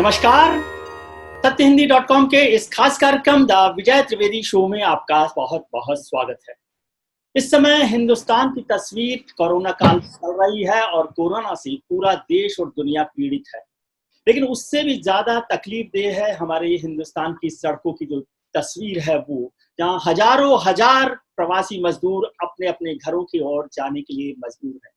नमस्कार। सत्यहिंदी.com के इस खास कार्यक्रम द विजय त्रिवेदी शो में आपका बहुत बहुत स्वागत है। इस समय हिंदुस्तान की तस्वीर कोरोना काल चल रही है और कोरोना से पूरा देश और दुनिया पीड़ित है, लेकिन उससे भी ज्यादा तकलीफ देह है हमारे हिंदुस्तान की सड़कों की जो तस्वीर है, वो जहाँ हजारों हजार प्रवासी मजदूर अपने अपने घरों की ओर जाने के लिए मजबूर है।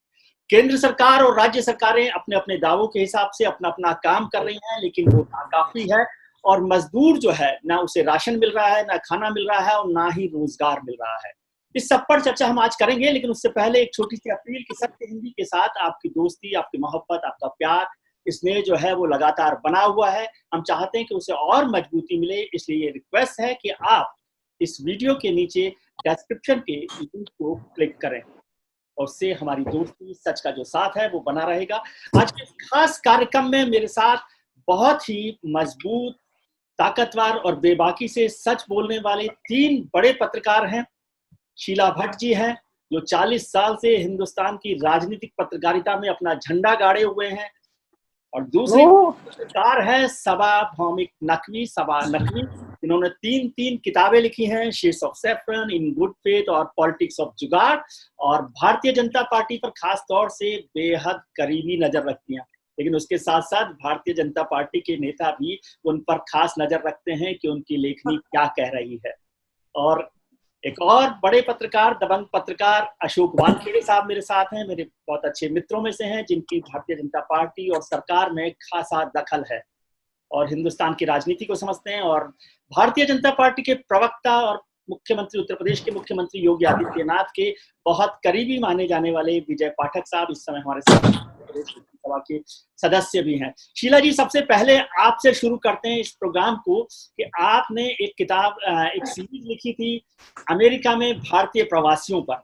केंद्र सरकार और राज्य सरकारें अपने अपने दावों के हिसाब से अपना अपना काम कर रही हैं, लेकिन वो नाकाफी है और मजदूर जो है, ना उसे राशन मिल रहा है, ना खाना मिल रहा है और ना ही रोजगार मिल रहा है। इस सब पर चर्चा हम आज करेंगे, लेकिन उससे पहले एक छोटी सी अपील कि सत्य हिंदी के साथ आपकी दोस्ती, आपकी मोहब्बत, आपका प्यार, स्नेह जो है वो लगातार बना हुआ है। हम चाहते हैं कि उसे और मजबूती मिले, इसलिए ये रिक्वेस्ट है कि आप इस वीडियो के नीचे डिस्क्रिप्शन के लिंक को क्लिक करें और उससे हमारी दोस्ती, सच का जो साथ है वो बना रहेगा। आज के इस खास कार्यक्रम में मेरे साथ बहुत ही मजबूत, ताकतवर और बेबाकी से सच बोलने वाले 3 बड़े पत्रकार हैं। शीला भट्ट जी हैं, जो 40 साल से हिंदुस्तान की राजनीतिक पत्रकारिता में अपना झंडा गाड़े हुए हैं, और दूसरी पत्रकार है सबा भौमिक नकवी, इन्होंने 3 किताबें लिखी हैं, shades of saffron, in good faith और पॉलिटिक्स ऑफ जुगाड़, और भारतीय जनता पार्टी पर खास तौर से बेहद करीबी नजर रखती हैं। लेकिन उसके साथ साथ भारतीय जनता पार्टी के नेता भी उन पर खास नजर रखते हैं कि उनकी लेखनी क्या कह रही है। और एक और बड़े पत्रकार, दबंग पत्रकार अशोक वानखेड़े साहब मेरे साथ हैं, मेरे बहुत अच्छे मित्रों में से हैं, जिनकी भारतीय जनता पार्टी और सरकार में खासा दखल है और हिंदुस्तान की राजनीति को समझते हैं। और भारतीय जनता पार्टी के प्रवक्ता और मुख्यमंत्री, उत्तर प्रदेश के मुख्यमंत्री योगी आदित्यनाथ के बहुत करीबी माने जाने वाले विजय पाठक साहब इस समय हमारे साथ सभा के सदस्य भी हैं। शीला जी, सबसे पहले आपसे शुरू करते हैं इस प्रोग्राम को कि आपने एक किताब, एक सीरीज लिखी थी अमेरिका में भारतीय प्रवासियों पर।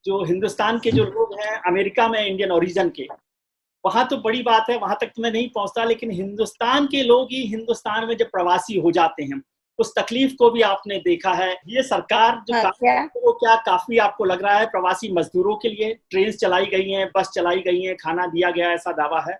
जो हिंदुस्तान के जो लोग हैं अमेरिका में इंडियन ओरिजिन के, वहां तो बड़ी बात है, वहां तक तो मैं नहीं पहुंचता, लेकिन हिंदुस्तान के लोग ही हिंदुस्तान में जब प्रवासी हो जाते हैं, उस तकलीफ को भी आपने देखा है। ये सरकार जो वो क्या काफी आपको लग रहा है प्रवासी मजदूरों के लिए ट्रेन चलाई गई हैं, बस चलाई गई हैं, खाना दिया गया, ऐसा दावा है?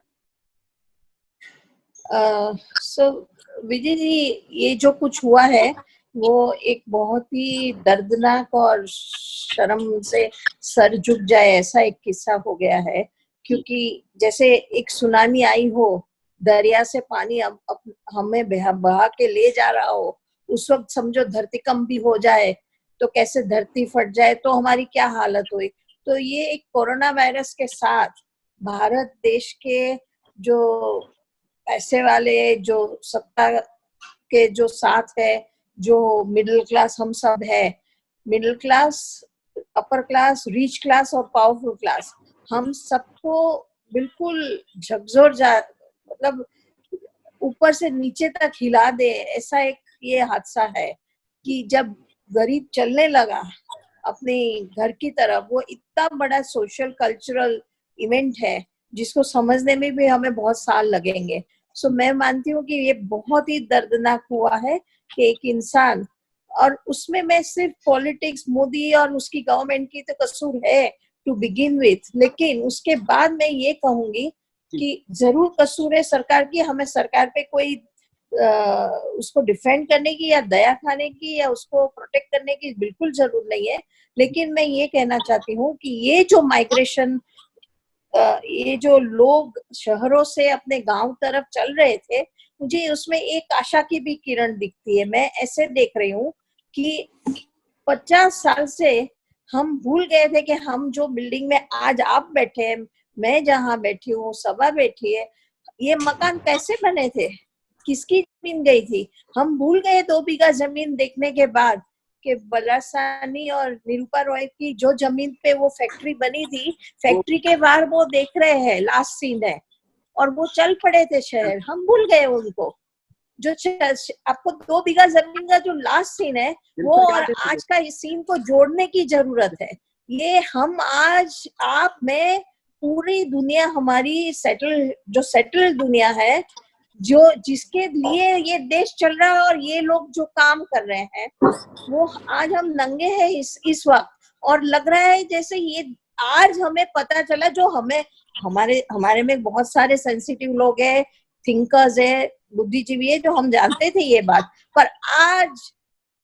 विजय जी, ये जो कुछ हुआ है वो एक बहुत ही दर्दनाक और शर्म से सर झुक जाए ऐसा एक किस्सा हो गया है। क्योंकि जैसे एक सुनामी आई हो, दरिया से पानी हमें बहा के ले जा रहा हो, उस वक्त समझो धरतीकंप भी हो जाए तो कैसे धरती फट जाए तो हमारी क्या हालत हुई। तो ये एक कोरोना वायरस के साथ भारत देश के जो पैसे वाले, जो सत्ता के जो साथ है, जो मिडिल क्लास हम सब है, middle class, upper class, rich class और पावरफुल क्लास, हम सबको बिल्कुल झकझोर मतलब ऊपर से नीचे तक हिला दे ऐसा एक ये हादसा है कि जब गरीब चलने लगा अपने घर की तरफ, वो इतना बड़ा सोशल कल्चरल इवेंट है जिसको समझने में भी हमें बहुत साल लगेंगे। मैं मानती हूँ कि ये बहुत ही दर्दनाक हुआ है कि एक इंसान, और उसमें मैं सिर्फ पॉलिटिक्स, मोदी और उसकी गवर्नमेंट की तो कसूर है टू बिगिन विथ, लेकिन उसके बाद मैं ये कहूंगी कि जरूर कसूर है सरकार की। हमें सरकार पे कोई उसको डिफेंड करने की या दया खाने की या उसको प्रोटेक्ट करने की बिल्कुल जरूरत नहीं है, लेकिन मैं ये कहना चाहती हूँ कि ये जो माइग्रेशन, ये जो लोग शहरों से अपने गांव तरफ चल रहे थे, मुझे उसमें एक आशा की भी किरण दिखती है। मैं ऐसे देख रही हूँ कि 50 साल से हम भूल गए थे कि हम जो बिल्डिंग में आज आप बैठे हैं, मैं जहाँ बैठी हूँ, सभा बैठी है, ये मकान कैसे बने थे, किसकी जमीन गई थी। हम भूल गए 2 बीघा जमीन देखने के बाद कि बलासानी और निरूपा रॉय की जो जमीन पे वो फैक्ट्री बनी थी, फैक्ट्री के बाहर वो देख रहे हैं, लास्ट सीन है, और वो चल पड़े थे शहर। हम भूल गए उनको। जो आपको 2 बीघा जमीन का जो लास्ट सीन है वो और आज का इस सीन को जोड़ने की जरूरत है। ये हम आज, आप, मैं, पूरी दुनिया हमारी सेटल दुनिया है, जो जिसके लिए ये देश चल रहा है, और ये लोग जो काम कर रहे हैं वो आज हम नंगे हैं इस वक्त। और लग रहा है जैसे ये आज हमें पता चला, जो हमारे में बहुत सारे सेंसिटिव लोग हैं, थिंकर्स है, बुद्धिजीवी है, जो हम जानते थे ये बात, पर आज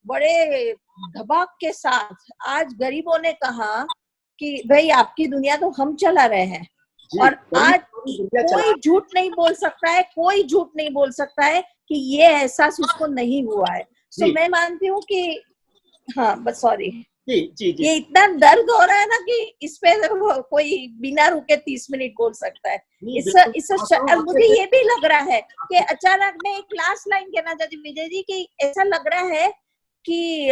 बड़े धबाक के साथ आज गरीबों ने कहा कि भाई आपकी दुनिया तो हम चला रहे हैं। और आज कोई झूठ नहीं बोल सकता है, कोई झूठ नहीं बोल सकता है कि ये एहसास उसको नहीं हुआ है। तो मैं मानती हूँ कि हाँ, बस सॉरी, ये इतना दर्द हो रहा है ना कि इस पे कोई बिना रुके 30 मिनट बोल सकता है। मुझे ये भी लग रहा है कि अचानक मैं एक लास्ट लाइन कहना चाहती हूँ विजय जी, कि ऐसा लग रहा है कि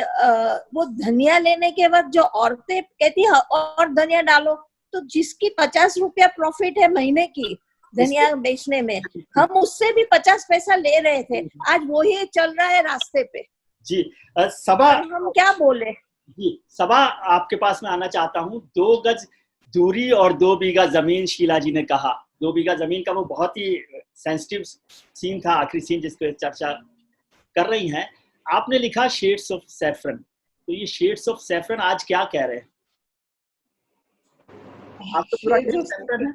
वो धनिया लेने के वक्त जो औरतें कहती है और धनिया डालो, तो जिसकी 50 रुपया प्रॉफिट है महीने की धनिया बेचने में, हम उससे भी 50 पैसा ले रहे थे, आज वही चल रहा है रास्ते पे। जी सबा, हम क्या बोले जी। सबा, आपके पास में आना चाहता हूँ। 2 गज दूरी और 2 बीघा जमीन, शीला जी ने कहा। 2 बीघा जमीन का वो बहुत ही सेंसिटिव सीन था, आखिरी सीन जिस पे चर्चा कर रही हैं। आपने लिखा शेड्स ऑफ सैफरन, तो ये शेड्स ऑफ सैफरन आज क्या कह रहे हैं? आपको पूरा सैफरन है?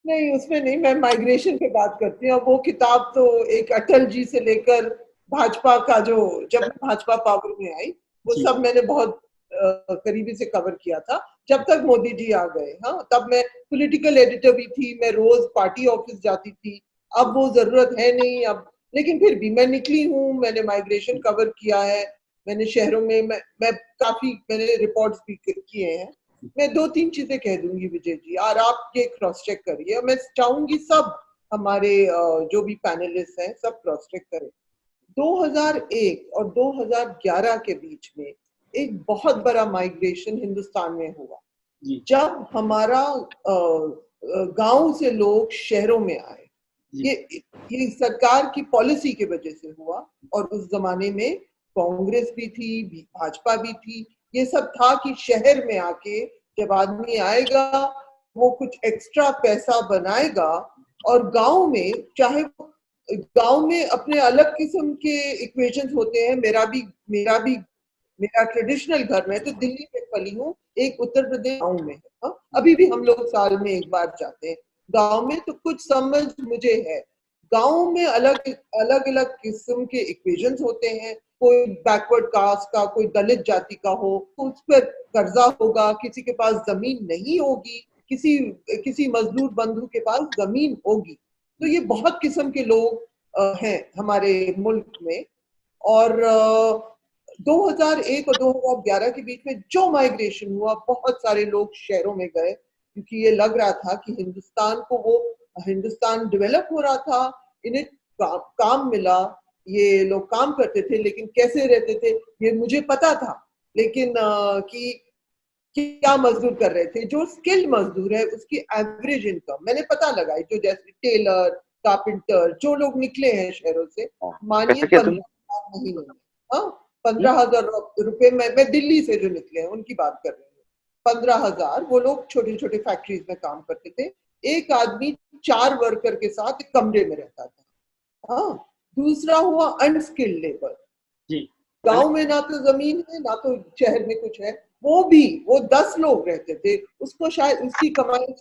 नहीं, उसमें नहीं, मैं माइग्रेशन पे बात करती हूँ। वो किताब तो एक अटल जी से लेकर भाजपा का जो, जब भाजपा पावर में आई, वो सब मैंने बहुत करीबी से कवर किया था जब तक मोदी जी आ गए। हाँ, तब मैं पॉलिटिकल एडिटर भी थी, मैं रोज पार्टी ऑफिस जाती थी। अब वो जरूरत है नहीं अब, लेकिन फिर भी मैं निकली हूँ, मैंने माइग्रेशन कवर किया है, मैंने शहरों में मैं काफी मैंने रिपोर्ट्स भी किए हैं। मैं 2-3 चीजें कह दूंगी विजय जी, और आप ये क्रॉस चेक करिए। मैं चाहूंगी सब हमारे जो भी पैनलिस्ट हैं सब क्रॉस चेक करें। 2001 और 2011 के बीच में एक बहुत बड़ा माइग्रेशन हिंदुस्तान में हुआ, जब हमारा गांव से लोग शहरों में आए। ये सरकार की पॉलिसी की वजह से हुआ, और उस जमाने में कांग्रेस भी थी, भाजपा भी थी। ये सब था कि शहर में आके जब आदमी आएगा वो कुछ एक्स्ट्रा पैसा बनाएगा, और गांव में, चाहे गांव में अपने अलग किस्म के इक्वेशंस होते हैं। मेरा ट्रेडिशनल घर में, तो दिल्ली में पली हूँ, एक उत्तर प्रदेश गाँव में है। हाँ, अभी भी हम लोग साल में एक बार जाते हैं गांव में, तो कुछ समझ मुझे है। गांव में अलग अलग किस्म के इक्वेशंस होते हैं। कोई बैकवर्ड कास्ट का, कोई दलित जाति का हो, उस पर कर्जा होगा, किसी के पास जमीन नहीं होगी, किसी मजदूर बंधु के पास जमीन होगी। तो ये बहुत किस्म के लोग हैं हमारे मुल्क में। और 2001 और 2011 के बीच में जो माइग्रेशन हुआ, बहुत सारे लोग शहरों में गए, क्योंकि ये लग रहा था कि हिंदुस्तान डेवलप हो रहा था, इन्हें काम मिला, ये लोग काम करते थे, लेकिन कैसे रहते थे ये मुझे पता था। लेकिन कि क्या मजदूर कर रहे थे, जो स्किल्ड मजदूर है उसकी एवरेज इनकम मैंने पता लगाई, जो जैसे टेलर, कारपेंटर, जो लोग निकले हैं शहरों से, मानिए 15,000 महीने में, हाँ 15,000 रुपए में। मैं दिल्ली से जो निकले हैं उनकी बात कर रही हूँ। 15,000 वो लोग छोटे छोटे फैक्ट्रीज में काम करते थे। एक आदमी 4 वर्कर के साथ एक कमरे में रहता था। हाँ, दूसरा हुआ अनस्किल्ड लेबर। गांव में ना तो जमीन है, ना तो शहर में कुछ है, वो 10 लोग रहते थे, उसको शायद उसकी कमाई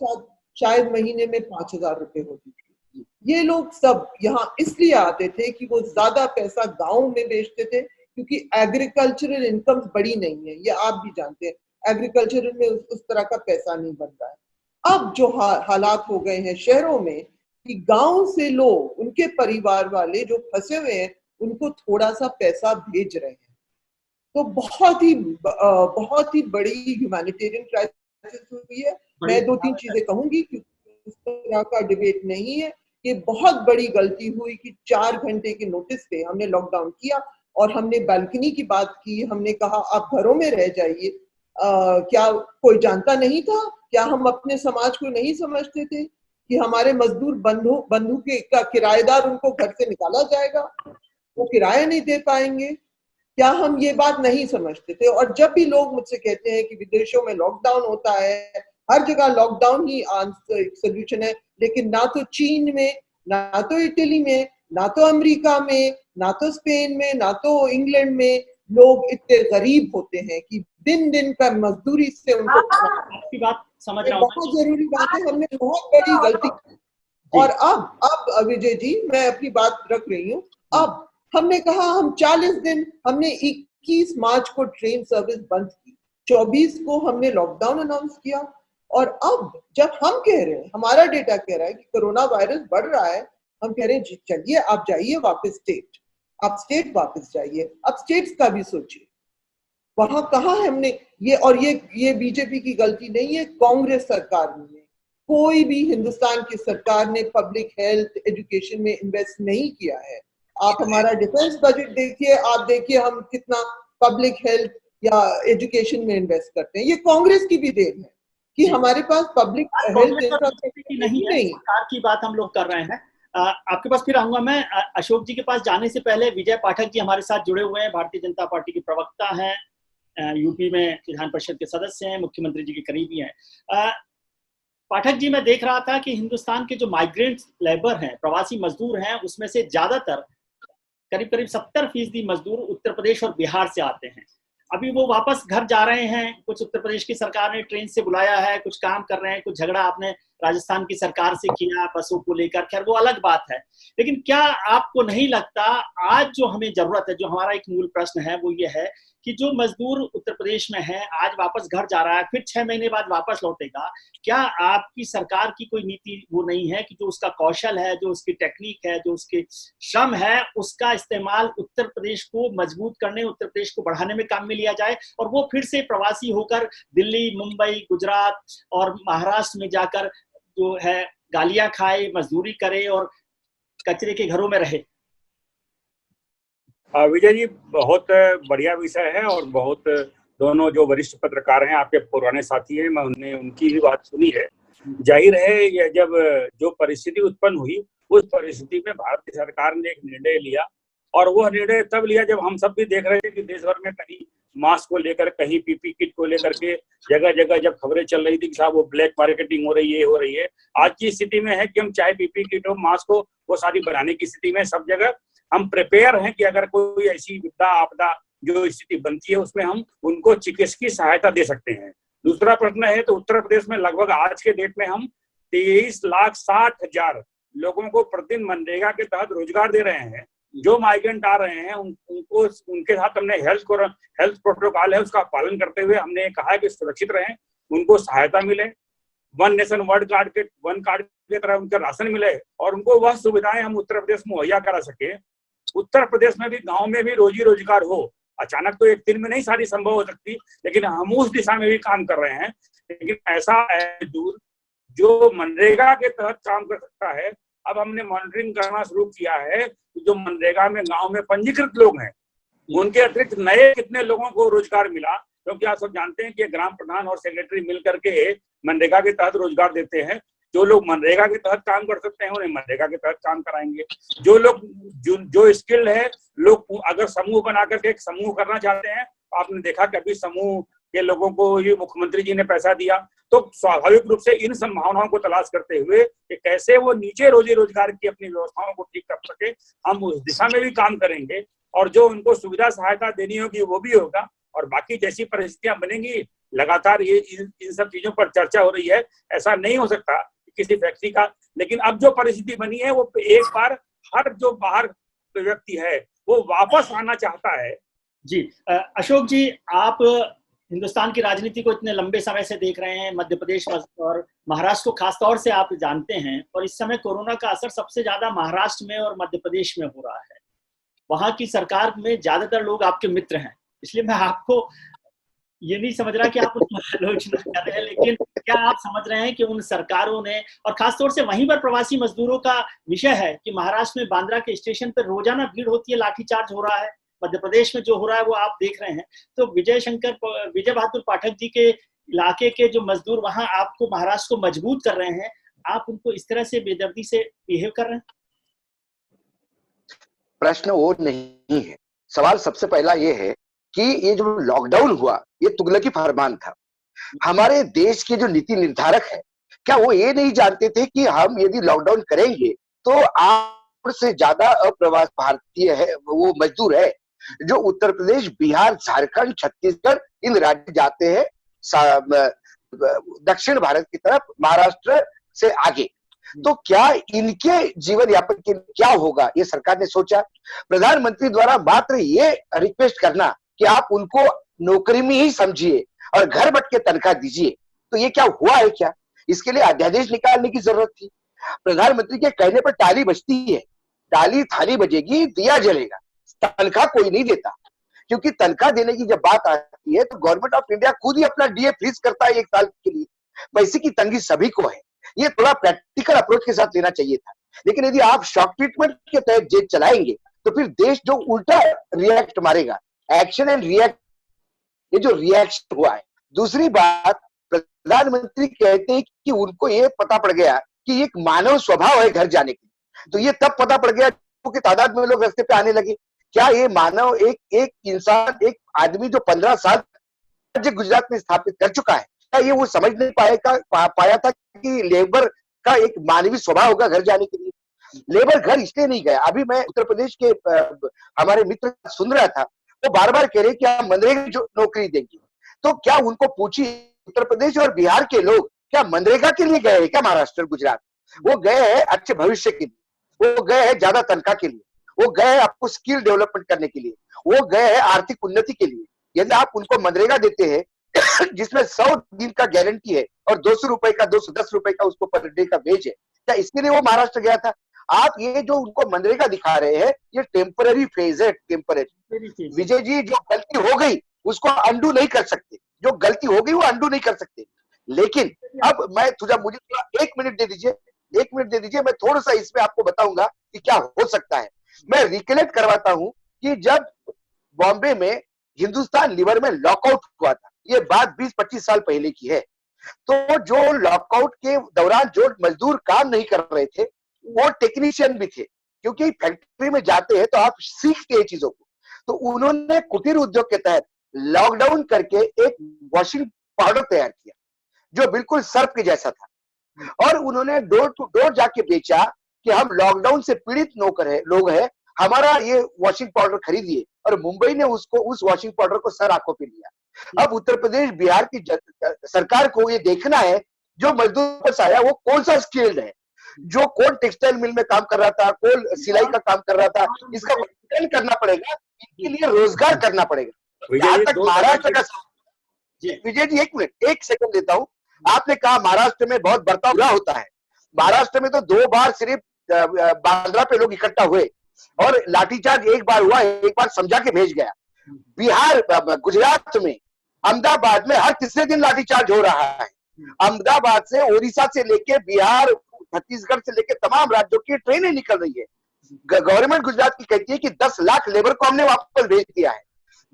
शायद महीने में 5,000 रुपए होती थी। ये लोग सब यहाँ इसलिए आते थे कि वो ज्यादा पैसा गांव में बेचते थे, क्योंकि एग्रीकल्चरल इनकम बड़ी नहीं है, ये आप भी जानते हैं। एग्रीकल्चर में उस तरह का पैसा नहीं बन रहा है। अब जो हालात हो गए हैं शहरों में, कि गांव से लोग, उनके परिवार वाले जो फंसे हुए हैं, उनको थोड़ा सा पैसा भेज रहे हैं। तो बहुत ही बड़ी ह्यूमैनिटेरियन क्राइसिस हुई है। मैं 2-3 चीजें कहूंगी, क्योंकि इस तरह का डिबेट नहीं है। ये बहुत बड़ी गलती हुई कि 4 घंटे के नोटिस पे हमने लॉकडाउन किया, और हमने बालकनी की बात की, हमने कहा आप घरों में रह जाइए। क्या कोई जानता नहीं था? क्या हम अपने समाज को नहीं समझते थे कि हमारे मजदूर बंधु का किराएदार, उनको घर से निकाला जाएगा, वो किराया नहीं दे पाएंगे? क्या हम ये बात नहीं समझते थे? और जब भी लोग मुझसे कहते हैं कि विदेशों में लॉकडाउन होता है, हर जगह लॉकडाउन ही आंसर सोल्यूशन है, लेकिन ना तो चीन में, ना तो इटली में, ना तो अमेरिका में, ना तो स्पेन में, ना तो इंग्लैंड में लोग इतने गरीब होते हैं कि दिन का मजदूरी से उनको। आपकी बात समझ रहा हूं। बहुत जरूरी बात है, हमने बहुत बड़ी गलती की। और अब विजय जी मैं अपनी बात रख रही हूँ। अब हमने कहा हम 40 दिन, हमने 21 मार्च को ट्रेन सर्विस बंद की, 24 को हमने लॉकडाउन अनाउंस किया, और अब जब हम कह रहे हैं, हमारा डेटा कह रहा है कि कोरोना वायरस बढ़ रहा है, हम कह रहे हैं चलिए आप जाइए वापस स्टेट, आप स्टेट वापस जाइए, अब स्टेट्स का भी सोचिए। वहां कहा हमने ये, और ये बीजेपी की गलती नहीं है, कांग्रेस सरकार ने, कोई भी हिंदुस्तान की सरकार ने पब्लिक हेल्थ एजुकेशन में इन्वेस्ट नहीं किया है। आप हमारा डिफेंस बजट देखिए, आप देखिए हम कितना पब्लिक हेल्थ या एजुकेशन में इन्वेस्ट करते हैं। ये कांग्रेस की भी देन है कि हमारे पास पब्लिक हेल्थ इंफ्रास्ट्रक्चर नहीं है, सरकार की बात हम लोग कर रहे हैं। आपके पास फिर आऊंगा मैं। अशोक जी के पास जाने से पहले विजय पाठक जी हमारे साथ जुड़े हुए हैं, भारतीय जनता पार्टी के प्रवक्ता हैं, यूपी में विधान परिषद के सदस्य हैं, मुख्यमंत्री जी के करीबी हैं। पाठक जी, मैं देख रहा था कि हिंदुस्तान के जो माइग्रेंट लेबर हैं, प्रवासी मजदूर हैं, उसमें से ज्यादातर करीब करीब 70% मजदूर उत्तर प्रदेश और बिहार से आते हैं। अभी वो वापस घर जा रहे हैं, कुछ उत्तर प्रदेश की सरकार ने ट्रेन से बुलाया है, कुछ काम कर रहे हैं, कुछ झगड़ा आपने राजस्थान की सरकार से किया बसों को लेकर, खैर वो अलग बात है। लेकिन क्या आपको नहीं लगता आज जो हमें जरूरत है, जो हमारा एक मूल प्रश्न है वो ये है कि जो मजदूर उत्तर प्रदेश में है, आज वापस घर जा रहा है, फिर 6 महीने बाद वापस लौटेगा, क्या आपकी सरकार की कोई नीति वो नहीं है कि जो उसका कौशल है, जो उसकी टेक्निक है, जो उसके श्रम है, उसका इस्तेमाल उत्तर प्रदेश को मजबूत करने, उत्तर प्रदेश को बढ़ाने में काम में लिया जाए, और वो फिर से प्रवासी होकर दिल्ली, मुंबई, गुजरात और महाराष्ट्र में जाकर जो है गालियां खाए, मजदूरी करे और कचरे के घरों में रहे? विजय जी, बहुत बढ़िया विषय है, और बहुत दोनों जो वरिष्ठ पत्रकार हैं आपके पुराने साथी हैं, मैं उनकी भी बात सुनी है। जाहिर है ये जब जो परिस्थिति उत्पन्न हुई, उस परिस्थिति में भारतीय सरकार ने एक निर्णय लिया, और वो निर्णय तब लिया जब हम सब भी देख रहे थे कि देश भर में कहीं मास्क को लेकर, कहीं पीपी किट को लेकर के जगह जगह जब खबरें चल रही थी कि साहब वो ब्लैक मार्केटिंग हो रही है, हो रही है। आज की स्थिति में है कि हम चाहे पीपी किट हो, मास्क हो, वो सारी बनाने की स्थिति में सब जगह हम प्रिपेयर हैं कि अगर कोई ऐसी विपदा आपदा जो स्थिति बनती है उसमें हम उनको चिकित्सकीय सहायता दे सकते हैं। दूसरा प्रश्न है तो उत्तर प्रदेश में लगभग आज के डेट में हम 23,60,000 लोगों को प्रतिदिन मनरेगा के तहत रोजगार दे रहे हैं। जो माइग्रेंट आ रहे हैं उनको, उनके साथ हमने हेल्थ प्रोटोकॉल है उसका पालन करते हुए हमने कहा है कि सुरक्षित रहें, उनको सहायता मिले, वन नेशन वन कार्ड के तरह उनका राशन मिले, और उनको वह सुविधाएं हम उत्तर प्रदेश में मुहैया करा सके। उत्तर प्रदेश में भी, गांव में भी रोजी रोजगार हो। अचानक तो एक दिन में नहीं सारी संभव हो सकती, लेकिन हम उस दिशा में भी काम कर रहे हैं। लेकिन ऐसा है दूर जो मनरेगा के तहत काम कर सकता है। अब हमने मॉनिटरिंग करना शुरू किया है, जो मनरेगा में गांव में पंजीकृत लोग हैं उनके अतिरिक्त नए कितने लोगों को रोजगार मिला, क्योंकि आप सब जानते हैं कि ग्राम प्रधान और सेक्रेटरी मिलकर के मनरेगा के तहत रोजगार देते हैं। जो लोग मनरेगा के तहत काम कर सकते हैं उन्हें मनरेगा के तहत काम कराएंगे। जो लोग जो स्किल्ड है, लोग अगर समूह बना करके एक समूह करना चाहते हैं, तो आपने देखा कि अभी समूह के लोगों को ये मुख्यमंत्री जी ने पैसा दिया, तो स्वाभाविक रूप से इन संभावनाओं को तलाश करते हुए कि कैसे वो नीचे रोजी रोजगार की अपनी व्यवस्थाओं को ठीक कर सके, हम उस दिशा में भी काम करेंगे। और जो उनको सुविधा सहायता देनी होगी वो भी होगा, और बाकी जैसी परिस्थितियां बनेंगी लगातार ये इन सब चीजों पर चर्चा हो रही है। ऐसा नहीं हो सकता किसी फैक्ट्री का, लेकिन अब जो परिस्थिति बनी है वो एक बार हर जो बाहर व्यक्ति है वो वापस आना चाहता है। जी अशोक जी, आप हिंदुस्तान की राजनीति को इतने लंबे समय से देख रहे हैं, मध्य प्रदेश और महाराष्ट्र को खासतौर से आप जानते हैं, और इस समय कोरोना का असर सबसे ज्यादा महाराष्ट्र में और मध्य प्रदेश में हो रहा है। वहां की सरकार में ज्यादातर लोग आपके मित्र हैं, इसलिए मैं आपको ये नहीं समझ रहा कि आप उसकी आलोचना कर रहे हैं, लेकिन क्या आप समझ रहे हैं कि उन सरकारों ने, और खासतौर से वहीं पर प्रवासी मजदूरों का विषय है कि महाराष्ट्र में बांद्रा के स्टेशन पर रोजाना भीड़ होती है, लाठीचार्ज हो रहा है, मध्य प्रदेश में जो हो रहा है वो आप देख रहे हैं। तो विजय बहादुर पाठक जी के इलाके के जो मजदूर वहां आपको महाराष्ट्र को मजबूत कर रहे हैं, आप उनको इस तरह से बेदर्दी से बिहेव कर रहे हैं? प्रश्न वो नहीं है। सवाल सबसे पहला ये है कि ये जो लॉकडाउन हुआ ये तुगलकी फरमान था। हमारे देश के जो नीति निर्धारक है, क्या वो ये नहीं जानते थे कि हम यदि लॉकडाउन करेंगे तो आप से ज्यादा अप्रवासी भारतीय है, वो मजदूर है जो उत्तर प्रदेश, बिहार, झारखंड, छत्तीसगढ़ इन राज्य जाते हैं दक्षिण भारत की तरफ, महाराष्ट्र से आगे। तो क्या इनके जीवन यापन के क्या होगा, ये सरकार ने सोचा? प्रधानमंत्री द्वारा मात्र ये रिक्वेस्ट करना कि आप उनको नौकरी में ही समझिए और घर बैठ के तनख्वाह दीजिए, तो ये क्या हुआ है क्या? इसके लिए अध्यादेश निकालने की जरूरत थी। प्रधानमंत्री के कहने पर ताली बजती है, ताली थाली बजेगी, दिया जलेगा, तनख्वाह कोई नहीं देता। क्योंकि तनख्वाह देने की जब बात आती है तो गवर्नमेंट ऑफ इंडिया खुद ही अपना डीए फ्रीज करता है 1 साल के लिए। पैसे की तंगी सभी को है, ये थोड़ा प्रैक्टिकल अप्रोच के साथ लेना चाहिए था। लेकिन यदि आप शॉक ट्रीटमेंट के तहत जेल चलाएंगे तो फिर देश जो उल्टा रिएक्ट मारेगा, एक्शन एंड रिएक्ट, ये जो रिएक्शन हुआ है। दूसरी बात, प्रधानमंत्री कहते हैं कि उनको ये पता पड़ गया कि एक मानव स्वभाव है घर जाने की, तो ये तब पता पड़ गया कि तादाद में लोग रास्ते पे आने लगे। क्या ये मानव एक इंसान, एक आदमी जो 15 साल राज्य गुजरात में स्थापित कर चुका है, क्या ये वो समझ नहीं पाया था कि लेबर का एक मानवीय स्वभाव होगा घर जाने के लिए? लेबर घर इसलिए नहीं गया। अभी मैं उत्तर प्रदेश के हमारे मित्र सुन रहा था, वो बार बार कह रहे कि हम मनरेगा जो नौकरी देंगे, तो क्या उनको पूछिए उत्तर प्रदेश और बिहार के लोग क्या मनरेगा के लिए गए हैं क्या महाराष्ट्र गुजरात? वो गए हैं अच्छे भविष्य के लिए, वो गए हैं ज्यादा तनख्वाह के लिए, वो गए हैं आपको स्किल डेवलपमेंट करने के लिए, वो गए हैं आर्थिक उन्नति के लिए। यदि आप उनको मनरेगा देते हैं जिसमें 100 दिन का गारंटी है और 200 रुपए का, 210 रुपए का उसको पर डे का वेज है, क्या इसके लिए वो महाराष्ट्र गया था? आप ये जो उनको मनरेगा दिखा रहे हैं, ये टेम्पररी फेज है, टेम्पररी। विजय जी, जो गलती हो गई उसको अंडू नहीं कर सकते, जो गलती हो गई वो अंडू नहीं कर सकते। लेकिन अब मुझे थोड़ा 1 मिनट दे दीजिए, 1 मिनट दे दीजिए, मैं थोड़ा सा इसमें आपको बताऊंगा कि क्या हो सकता है। मैं रिकलेक्ट करवाता हूं कि जब बॉम्बे में हिंदुस्तान लीवर में लॉकआउट हुआ था, ये बात 20-25 साल पहले की है, तो जो लॉकआउट के दौरान जो मजदूर काम नहीं कर रहे थे वो टेक्नीशियन भी थे, क्योंकि फैक्ट्री में जाते हैं तो आप सीखते हैं चीजों को। तो उन्होंने कुटीर उद्योग के तहत लॉकडाउन करके एक वॉशिंग पाउडर तैयार किया जो बिल्कुल सर्फ के जैसा था, और उन्होंने डोर टू डोर जाके बेचा कि हम लॉकडाउन से पीड़ित लोग हैं, हमारा ये वॉशिंग पाउडर खरीदिए, और मुंबई ने उस वॉशिंग पाउडर को सर आंखों पे लिया। अब उत्तर प्रदेश बिहार की सरकार को ये देखना है जो मजदूर पास आया वो कौन सा स्किल्ड है, जो कौन टेक्सटाइल मिल में काम कर रहा था, कौन सिलाई का काम कर रहा था, इसका मूल्यांकन करना पड़ेगा, इनके लिए रोजगार करना पड़ेगा। जहां तक महाराष्ट्र का, विजय जी 1 मिनट 1 सेकंड देता हूं। आपने कहा महाराष्ट्र में बहुत बर्ताव बुरा होता है। महाराष्ट्र में तो 2 बार सिर्फ बांद्रा पे लोग इकट्ठा हुए और लाठीचार्ज 1 बार हुआ, 1 बार समझा के भेज गया। बिहार, गुजरात में, अहमदाबाद में हर तीसरे दिन लाठीचार्ज हो रहा है। अहमदाबाद से, ओडिशा से लेके बिहार, छत्तीसगढ़ से लेके तमाम राज्यों की ट्रेनें निकल रही है। गवर्नमेंट गुजरात की कहती है कि 10 लाख लेबर को हमने वापस भेज दिया है।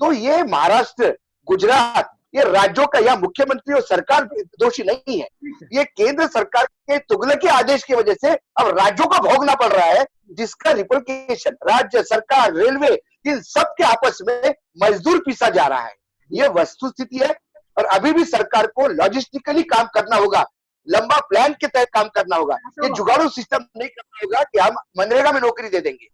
तो ये महाराष्ट्र, गुजरात, ये राज्यों का या मुख्यमंत्री और सरकार दोषी नहीं है, ये केंद्र सरकार के तुगलकी आदेश की वजह से अब राज्यों को भोगना पड़ रहा है, जिसका रिप्लिकेशन राज्य सरकार, रेलवे, इन सब के आपस में मजदूर पीसा जा रहा है। ये वस्तुस्थिति है, और अभी भी सरकार को लॉजिस्टिकली काम करना होगा, लंबा प्लान के तहत काम करना होगा। ये जुगाड़ू सिस्टम नहीं करना होगा कि हम मनरेगा में नौकरी दे देंगे।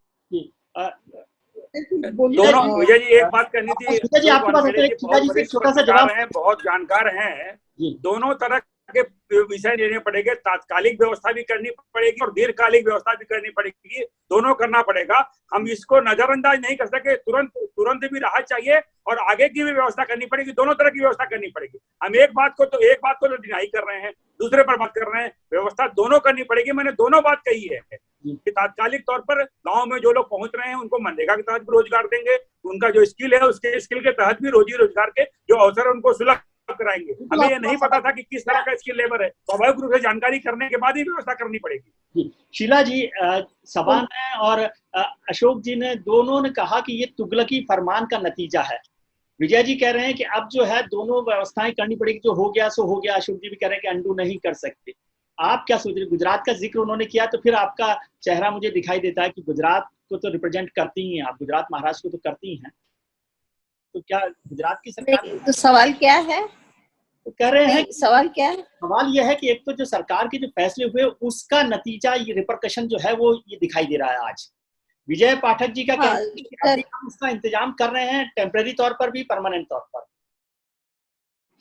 दोनों, विजय जी एक बात करनी थी, विजय जी आपके पास एक छोटा सा जवाब है, बहुत जानकार हैं, दोनों तरह के विषय लेने पड़ेंगे, तात्कालिक व्यवस्था भी करनी पड़ेगी और दीर्घकालिक व्यवस्था भी करनी पड़ेगी, दोनों करना पड़ेगा। हम इसको नजरअंदाज नहीं कर सके, तुरंत भी राहत चाहिए और आगे की भी व्यवस्था करनी पड़ेगी, दोनों तरह की व्यवस्था करनी पड़ेगी। हम एक बात को तो डिनाई कर रहे हैं, दूसरे पर बात कर रहे हैं, व्यवस्था दोनों करनी पड़ेगी। मैंने दोनों बात कही है कि तात्कालिक तौर पर गांव में जो लोग पहुंच रहे हैं उनको मनरेगा के तहत भी रोजगार देंगे, उनका जो स्किल है उसके स्किल के तहत भी रोजी रोजगार के जो अवसर उनको सुलभ कराएंगे। हमें ये नहीं पता था कि किस तरह का स्किल लेबर है, स्वाभाविक रूप से जानकारी करने के बाद ही व्यवस्था करनी पड़ेगी। शीला जी, सभा ने और अशोक जी ने दोनों ने कहा कि ये तुगलकी फरमान का नतीजा है। विजय जी कह रहे हैं कि अब जो है दोनों व्यवस्थाएं करनी पड़ेगी, जो हो गया सो हो गया। अशोक जी भी कह रहे हैं कि अंडू नहीं कर सकते। आप क्या सोच रहे? गुजरात का जिक्र उन्होंने किया तो फिर आपका चेहरा मुझे दिखाई देता है कि गुजरात को तो रिप्रेजेंट करती ही हैं आप, गुजरात महाराष्ट्र को तो करती ही हैं, तो क्या गुजरात की सरकार, तो सवाल क्या है? तो कह रहे हैं, सवाल क्या है? सवाल यह है कि एक तो जो सरकार के जो फैसले हुए उसका नतीजा, ये रिपरकशन जो है वो ये दिखाई दे रहा है आज। विजय पाठक जी का कहना है कि अभी हम उसका इंतजाम कर रहे हैं, टेम्परेरी तौर पर भी, परमानेंट तौर पर।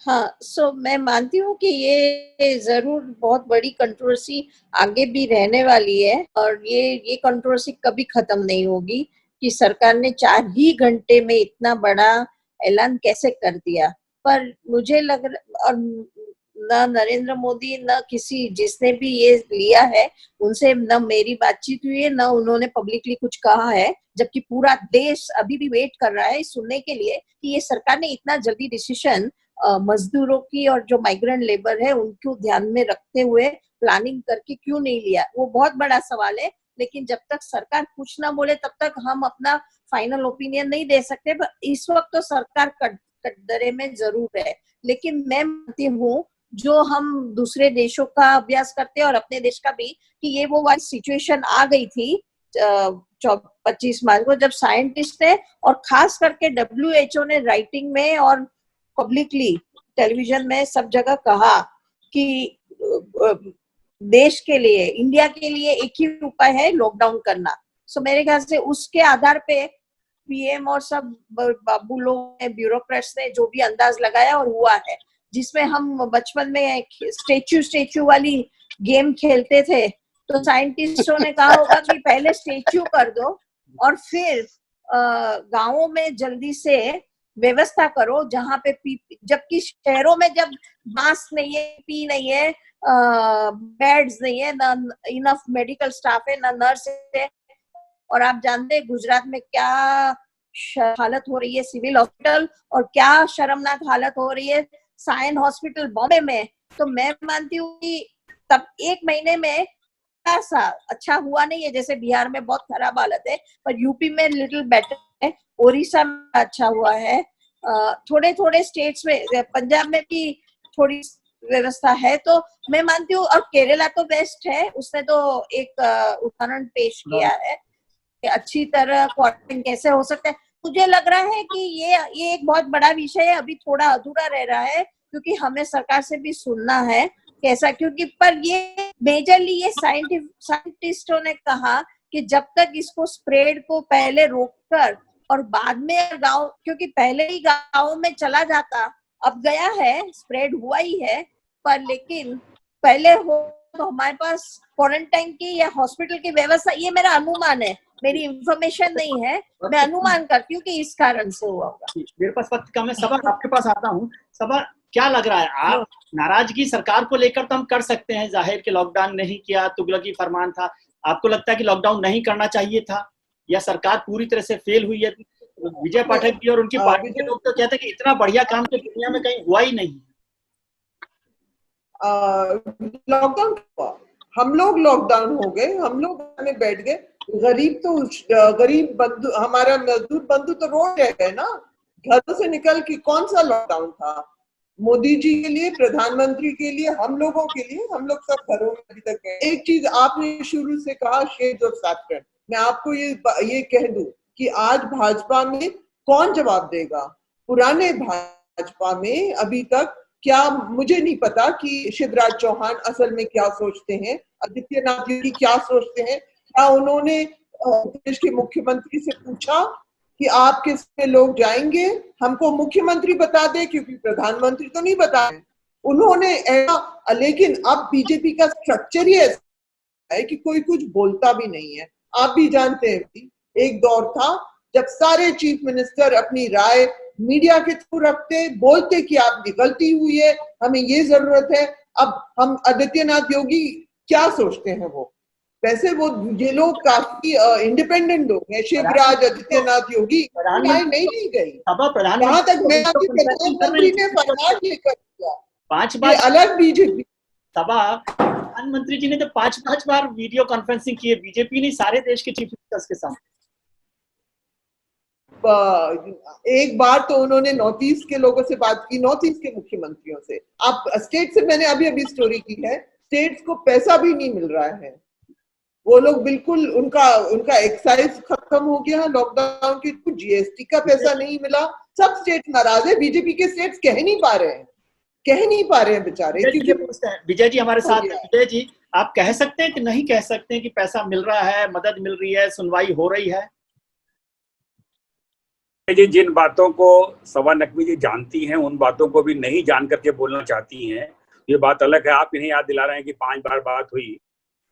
हाँ, मैं मानती हूँ कि ये जरूर बहुत बड़ी कंट्रोवर्सी आगे भी रहने वाली है, और ये कंट्रोवर्सी कभी खत्म नहीं होगी कि सरकार ने 4 ही घंटे में इतना बड़ा ऐलान कैसे कर दिया। पर मुझे लग रहा, और न नरेंद्र मोदी न किसी जिसने भी ये लिया है उनसे न मेरी बातचीत हुई है, न उन्होंने पब्लिकली कुछ कहा है, जबकि पूरा देश अभी भी वेट कर रहा है सुनने के लिए कि ये सरकार ने इतना जल्दी डिसीजन मजदूरों की और जो माइग्रेंट लेबर है उनको ध्यान में रखते हुए प्लानिंग करके क्यों नहीं लिया। वो बहुत बड़ा सवाल है, लेकिन जब तक सरकार कुछ ना बोले तब तक हम अपना फाइनल ओपिनियन नहीं दे सकते। पर इस वक्त तो सरकार कटघरे में जरूर है, लेकिन मैं मानती हूँ जो हम दूसरे देशों का अभ्यास करते हैं और अपने देश का भी, कि ये वो वाली सिचुएशन आ गई थी 25 मार्च को, जब साइंटिस्ट ने और खास करके WHO ने राइटिंग में और पब्लिकली टेलीविजन में सब जगह कहा कि देश के लिए, इंडिया के लिए एक ही उपाय है, लॉकडाउन करना। मेरे ख्याल से उसके आधार पे पीएम और सब बाबू लोग ने, ब्यूरोक्रेट्स ने जो भी अंदाज लगाया और हुआ है, जिसमें हम बचपन में स्टेच्यू वाली गेम खेलते थे, तो साइंटिस्टों ने कहा होगा कि पहले स्टेच्यू कर दो और फिर गांवों में जल्दी से व्यवस्था करो जहां पे जबकि शहरों में जब मास्क नहीं है, पी नहीं है, बेड्स नहीं है, ना इनफ मेडिकल स्टाफ है, ना नर्स है, और आप जानते हैं गुजरात में क्या हालत हो रही है सिविल हॉस्पिटल, और क्या शर्मनाक हालत हो रही है साइन हॉस्पिटल बॉम्बे में। तो मैं मानती हूँ कि तब 1 महीने में ऐसा अच्छा हुआ नहीं है, जैसे बिहार में बहुत खराब हालत है, पर यूपी में लिटिल बेटर है, ओडिशा में अच्छा हुआ है, थोड़े थोड़े स्टेट्स में, पंजाब में भी थोड़ी व्यवस्था है। तो मैं मानती हूँ, और केरला तो बेस्ट है, उसने तो एक उदाहरण पेश किया है कि अच्छी तरह क्वारंटाइन कैसे हो सकता है। मुझे लग रहा है कि ये एक बहुत बड़ा विषय है, अभी थोड़ा अधूरा रह रहा है, क्योंकि हमें सरकार से भी सुनना है कैसा, क्योंकि पर ये मेजरली ये साइंटिस्टों ने कहा कि जब तक इसको स्प्रेड को पहले रोककर और बाद में गांव, क्योंकि पहले ही गांव में चला जाता, अब गया है, स्प्रेड हुआ ही है, पर लेकिन पहले हो तो हमारे पास क्वारंटाइन की या हॉस्पिटल की व्यवस्था, ये मेरा अनुमान है, मेरी इंफॉर्मेशन नहीं है, मैं अनुमान करती हूँ कि इस कारण से हुआ होगा। मेरे पास वक्त कम है, सबा आपके पास आता हूँ। सबा, क्या लग रहा है, आप नाराजगी सरकार को लेकर तो हम कर सकते हैं, जाहिर कि लॉकडाउन नहीं किया, तुगलकी फरमान था, आपको लगता है कि लॉकडाउन नहीं करना चाहिए था, या सरकार पूरी तरह से फेल हुई है? विजय पाठक जी और उनकी पार्टी के लोग तो कहते हैं कि इतना बढ़िया काम तो दुनिया में कहीं हुआ ही नहीं। लॉकडाउन हुआ, हम लोग लॉकडाउन हो गए, हम लोग में बैठ गए, गरीब बंधु, हमारा मजदूर बंधु तो रोड रह गए ना, घरों से निकल के। कौन सा लॉकडाउन था? मोदी जी के लिए, प्रधानमंत्री के लिए, हम लोगों के लिए, हम लोग सब घरों में अभी तक गए। एक चीज आपने शुरू से कहा, शेड्स ऑफ सैफ्रन, मैं आपको ये कह दूं कि आज भाजपा में कौन जवाब देगा? पुराने भाजपा में अभी तक क्या, मुझे नहीं पता कि शिवराज चौहान असल में क्या सोचते हैं, आदित्यनाथ योगी क्या सोचते हैं। क्या उन्होंने देश के मुख्यमंत्री से पूछा कि आप किस में लोग जाएंगे, हमको मुख्यमंत्री बता दे, क्योंकि प्रधानमंत्री तो नहीं बताए उन्होंने ऐसा। लेकिन अब बीजेपी का स्ट्रक्चर ही ऐसा है कि कोई कुछ बोलता भी नहीं है। आप भी जानते हैं, एक दौर था जब सारे चीफ मिनिस्टर अपनी राय मीडिया के थ्रू रखते, बोलते कि आपकी गलती हुई है, हमें ये जरूरत है। अब हम आदित्यनाथ योगी क्या सोचते हैं वो, वैसे वो ये लोग काफी इंडिपेंडेंट लोग हैं, शिवराज, आदित्यनाथ योगी, राय नहीं ली गई। वहां तक मैं प्रधानमंत्री ने फरमान लेकर दिया, 5 बार अलग बीजेपी। प्रधानमंत्री जी ने तो 5 बार वीडियो कॉन्फ्रेंसिंग की है, बीजेपी ने सारे देश के चीफ मिनिस्टर्स के साथ। एक बार तो उन्होंने नॉर्थ ईस्ट के लोगों से बात की, नॉर्थ ईस्ट के मुख्यमंत्रियों से। आप स्टेट से, मैंने अभी स्टोरी की है, स्टेट्स को पैसा भी नहीं मिल रहा है, वो लोग बिल्कुल, उनका एक्साइज खत्म हो गया लॉकडाउन के, कुछ जीएसटी का पैसा नहीं मिला, सब स्टेट नाराज है। बीजेपी के स्टेट्स कह नहीं पा रहे हैं बेचारे। विजय जी हमारे साथ हैं। विजय जी, आप कह सकते हैं कि नहीं कह सकते हैं कि पैसा मिल रहा है, मदद मिल रही है, सुनवाई हो रही है? जी जिन बातों को सवा नकवी जी जानती हैं उन बातों को भी नहीं जान करके बोलना चाहती हैं, ये बात अलग है। आप इन्हें याद दिला रहे हैं कि 5 बार बात हुई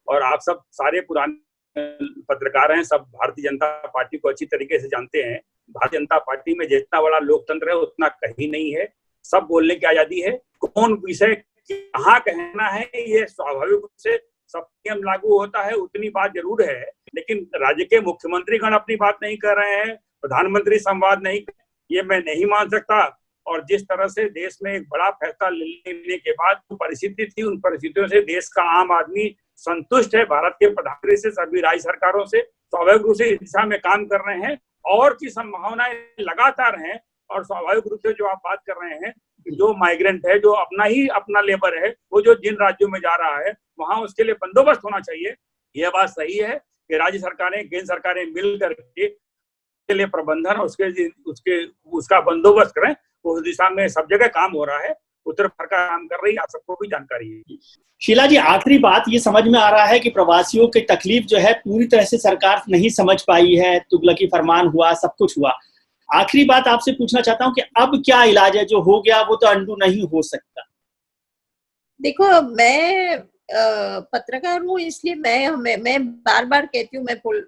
और आप सब सारे पुराने पत्रकार हैं, सब भारतीय जनता पार्टी को अच्छी तरीके से जानते हैं। भारतीय जनता पार्टी में जितना बड़ा लोकतंत्र है उतना कहीं नहीं है, सब बोलने की आजादी है। कौन विषय कहाँ कहना है ये स्वाभाविक रूप से सब नियम लागू होता है, उतनी बात जरूर है, लेकिन राज्य के मुख्यमंत्रीगण अपनी बात नहीं कर रहे हैं, प्रधानमंत्री संवाद नहीं, ये मैं नहीं मान सकता। और जिस तरह से देश में एक बड़ा फैसला लेने के बाद जो परिस्थिति थी, उन परिस्थितियों से देश का आम आदमी संतुष्ट है। भारत के प्रधानमंत्री से सभी राज्य सरकारों से स्वाभाविक रूप से इस दिशा में काम कर रहे हैं और की संभावनाएं लगातार हैं। और स्वाभाविक रूप से जो आप बात कर रहे हैं, जो माइग्रेंट है, जो अपना लेबर है, वो जो जिन राज्यों में जा रहा है वहां उसके लिए बंदोबस्त होना चाहिए। यह बात सही है कि राज्य सरकारें, केंद्र सरकारें मिल करके के लिए प्रबंधन और उसका बंदोबस्त करें। उस दिशा में सब जगह काम हो रहा है, उत्तर सरकार काम कर रही है, आप सबको भी जानकारी है। शीला जी, आखिरी बात ये समझ में आ रहा है कि प्रवासियों की तकलीफ जो है पूरी तरह से सरकार नहीं समझ पाई है। तुगलकी फरमान हुआ, सब कुछ हुआ। आखिरी बात आपसे पूछना चाहता हूँ कि अब क्या इलाज है? जो हो गया वो तो अंडू नहीं हो सकता। देखो, मैं पत्रकार हूँ, इसलिए मैं बार बार कहती हूँ,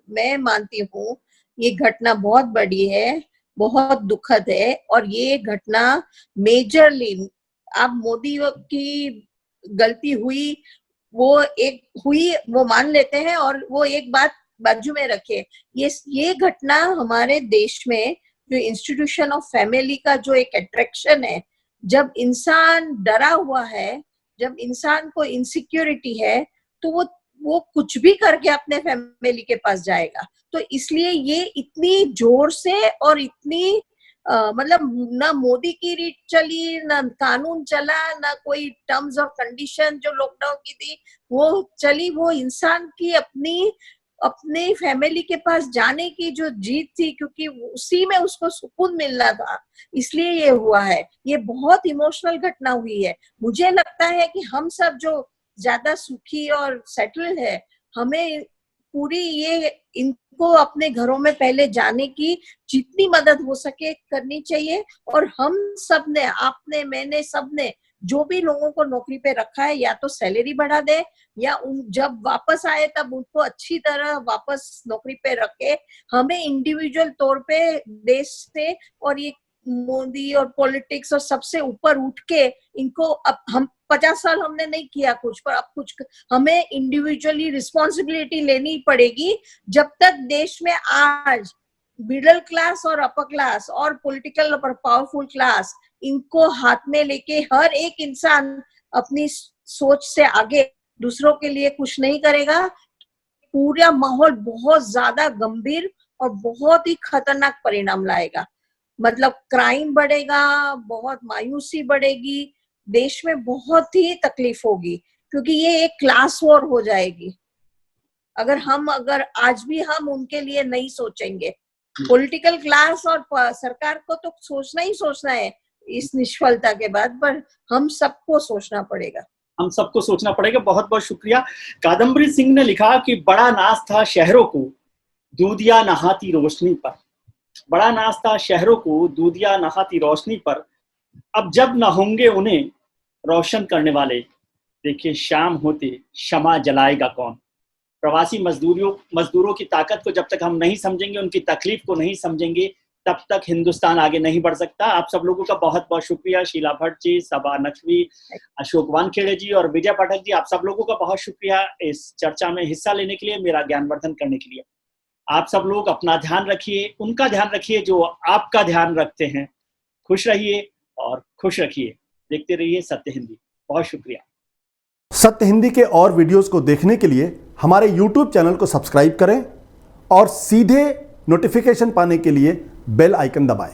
मैं मानती हूँ ये घटना बहुत बड़ी है, बहुत दुखद है। और ये घटना मेजरली, आप मोदी की गलती हुई वो मान लेते हैं और वो एक बात बाजू में रखे। ये घटना हमारे देश में जो इंस्टीट्यूशन ऑफ फैमिली का जो एक अट्रैक्शन है, जब इंसान डरा हुआ है, जब इंसान को इनसिक्योरिटी है, तो वो कुछ भी करके अपने फैमिली के पास जाएगा। तो इसलिए ये इतनी जोर से और इतनी मतलब ना मोदी की रीत चली, ना कानून चला, ना कोई टर्म्स और कंडीशन जो लॉकडाउन की थी वो चली। वो इंसान की अपनी फैमिली के पास जाने की जो जीत थी, क्योंकि उसी में उसको सुकून मिलना था, इसलिए ये हुआ है। ये बहुत इमोशनल घटना हुई है। मुझे लगता है कि हम सब जो ज्यादा सुखी और सेटल्ड है, हमें पूरी इनको अपने घरों में पहले जाने की जितनी मदद हो सके करनी चाहिए। और हम सब ने, आपने, मैंने, सबने जो भी लोगों को नौकरी पे रखा है, या तो सैलरी बढ़ा दे या जब वापस आए तब उनको अच्छी तरह वापस नौकरी पे रखे। हमें इंडिविजुअल तौर पे देश से और ये मोदी और पॉलिटिक्स और सबसे ऊपर उठ के इनको, अब हम 50 साल हमने नहीं किया कुछ, पर अब कुछ हमें इंडिविजुअली रिस्पॉन्सिबिलिटी लेनी पड़ेगी। जब तक देश में आज मिडिल क्लास और अपर क्लास और पॉलिटिकल और पावरफुल क्लास इनको हाथ में लेके हर एक इंसान अपनी सोच से आगे दूसरों के लिए कुछ नहीं करेगा, पूरा माहौल बहुत ज्यादा गंभीर और बहुत ही खतरनाक परिणाम लाएगा। मतलब क्राइम बढ़ेगा, बहुत मायूसी बढ़ेगी, देश में बहुत ही तकलीफ होगी, क्योंकि ये एक क्लास वॉर हो जाएगी अगर आज भी हम उनके लिए नहीं सोचेंगे। पॉलिटिकल क्लास और सरकार को तो सोचना है इस निष्फलता के बाद, पर हम सबको सोचना पड़ेगा। बहुत बहुत शुक्रिया। कादम्बरी सिंह ने लिखा कि बड़ा नाज था शहरों को दूधिया नहाती रोशनी पर, बड़ा नाज था शहरों को दूधिया नहाती रोशनी पर, अब जब न होंगे उन्हें रोशन करने वाले, देखिए शाम होते क्षमा जलाएगा कौन। प्रवासी मजदूरों की ताकत को जब तक हम नहीं समझेंगे, उनकी तकलीफ को नहीं समझेंगे, तब तक हिंदुस्तान आगे नहीं बढ़ सकता। आप सब लोगों का बहुत बहुत शुक्रिया। शीला भट्ट जी, सबा नकवी, अशोक वानखेड़े जी और विजय पाठक जी, आप सब लोगों का बहुत शुक्रिया इस चर्चा में हिस्सा लेने के लिए, मेरा ज्ञानवर्धन करने के लिए। आप सब लोग अपना ध्यान रखिए, उनका ध्यान रखिए जो आपका ध्यान रखते हैं। खुश रहिए और खुश रखिए। देखते रहिए सत्य हिंदी। बहुत शुक्रिया। सत्य हिंदी के और वीडियोस को देखने के लिए हमारे YouTube चैनल को सब्सक्राइब करें और सीधे नोटिफिकेशन पाने के लिए बेल आइकन दबाएं।